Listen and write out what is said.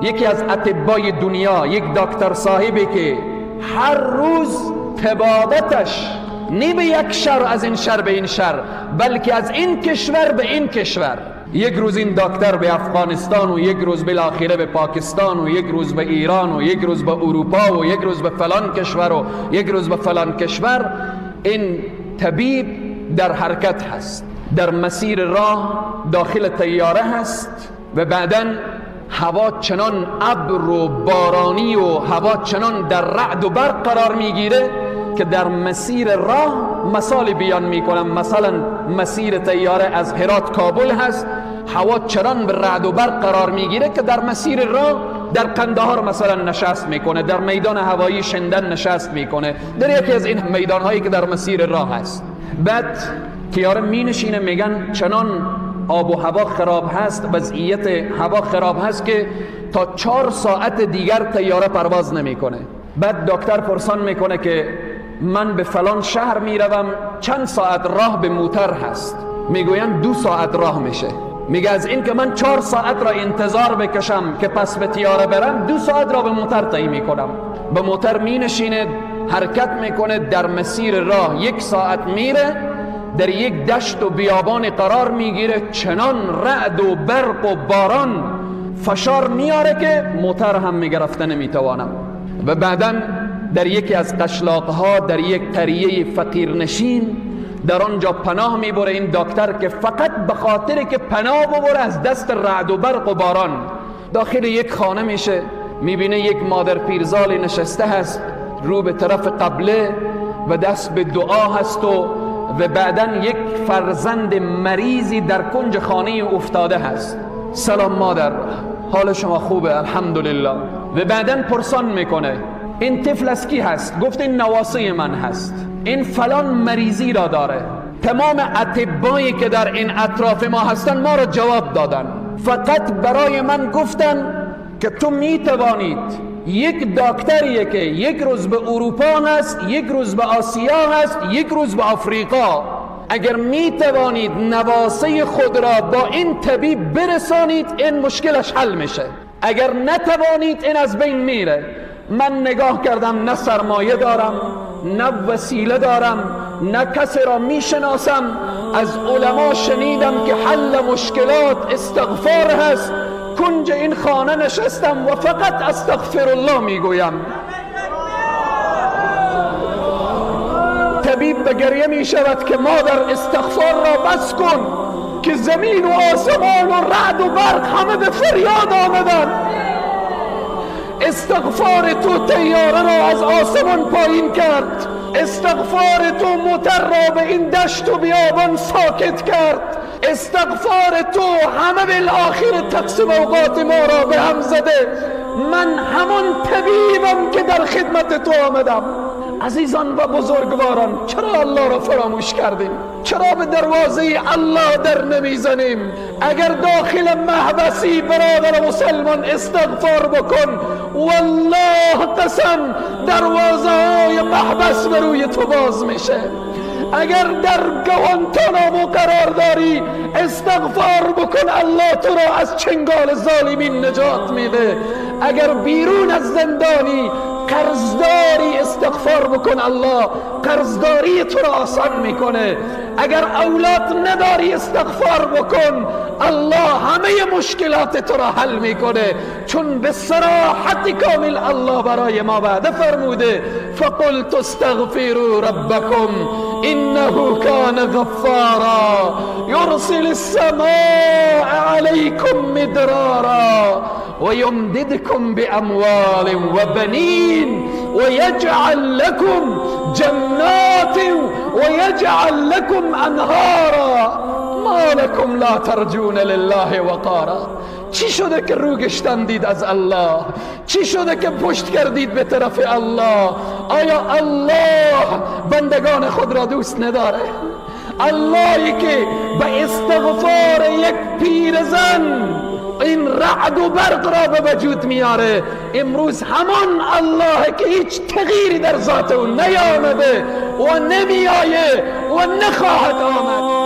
یکی از اطبای دنیا، یک دکتر صاحبی که هر روز تبادتش نه به یک شهر از این شهر به این شهر، بلکه از این کشور به این کشور، یک روز این دکتر به افغانستان و یک روز بالاخره به پاکستان و یک روز به ایران و یک روز به اروپا و یک روز به فلان کشور و یک روز به فلان کشور. این طبیب در حرکت هست، در مسیر راه داخل طیاره هست و بعداً هوا چنان ابر و بارانی و هوا چنان در رعد و برق قرار میگیره که در مسیر راه مثال بیان میکنم، مثلا مسیر طیاره از هرات کابل هست، هوا چنان به رعد و برق قرار میگیره که در مسیر راه در قندهار مثلا نشست میکنه، در میدان هوایی شندن نشست میکنه، در یکی از این میدان هایی که در مسیر راه هست. بعد طیاره می نشینه، میگن چنان آب و هوا خراب هست، وضعیت هوا خراب هست که تا 4 ساعت دیگر طیاره پرواز نمیکنه. بعد دکتر پرسان میکنه که من به فلان شهر میروم، چند ساعت راه به موتر هست؟ میگوین 2 ساعت راه میشه. میگه از این که من 4 ساعت را انتظار بکشم که پس به طیاره برم، 2 ساعت را به موتر طی میکنم. به موتر می نشینه، حرکت میکنه، در مسیر راه 1 ساعت میره، در یک دشت و بیابان قرار میگیره، چنان رعد و برق و باران فشار میاره که موتر هم میگرفته نمیتوانم. و بعدا در یکی از قشلاقها، در یک قریه فقیرنشین، در آنجا پناه میبره این دکتر که فقط به خاطر که پناه ببره از دست رعد و برق و باران. داخل یک خانه میشه، میبینه یک مادر پیرزالی نشسته هست رو به طرف قبله و دست به دعا هست و بعداً یک فرزند مریضی در کنج خانه افتاده هست. سلام مادر، حال شما خوبه؟ الحمدلله. و بعداً پرسان میکنه این طفل از کی هست؟ گفت این نواسه من هست، این فلان مریضی را داره. تمام اطبایی که در این اطراف ما هستن ما را جواب دادن، فقط برای من گفتن که تو میتوانید، یک دکتریه که یک روز به اروپا هست، یک روز به آسیا هست، یک روز به آفریقا، اگر میتوانید نواسه خود را با این طبیب برسانید این مشکلش حل میشه، اگر نتوانید این از بین میره. من نگاه کردم، نه سرمایه دارم، نه وسیله دارم، نه کسی را میشناسم. از علما شنیدم که حل مشکلات استغفار هست. کنج این خانه نشستم و فقط استغفر الله میگویم. طبیب به گریه می شود که مادر استغفار را بس کن که زمین و آسمان و رعد و برق همه به فریاد آمدن. استغفار تو طیاره را از آسمان پایین کرد، استغفار تو موتر را به این دشت و بیابان ساکت کرد، استغفار تو همه بالاخره تقسیم اوقات ما را به هم زده. من همان طبیبم که در خدمت تو آمدم. عزیزان و بزرگواران، چرا الله را فراموش کردیم؟ چرا به دروازه الله در نمیزنیم؟ اگر داخل محبسی برادر مسلمان استغفار بکن، والله قسم دروازه های محبس به روی تو باز میشه. اگر در گوانتانامو قرار داری استغفار بکن، الله تو را از چنگال ظالمین نجات میده. اگر بیرون از زندانی قرضداری استغفار بکن، الله قرضداری تو را آسان میکنه. اگر اولاد نداری استغفار بکن، الله همه مشکلات تو را حل میکنه، چون به صراحت کامل الله برای ما وعده فرموده فقلت استغفروا ربکم انه کان غفارا یرسل السماء علیکم مدرارا ويمددكم بأموال وبنين ويجعل لكم جنات ويجعل لكم أنهارا ما لكم لا ترجون لله وقارا. چی شده که رو گشتندید از الله؟ چی شده که پشت کردید به طرف الله؟ آیا الله بندگان خود را دوست نداره؟ اللهی که به استغفار یک پیرزن این رعد و برق را به وجود میاره، امروز همان الله که هیچ تغییری در ذات او نیامده و نمیآیه و نخواهد آمد.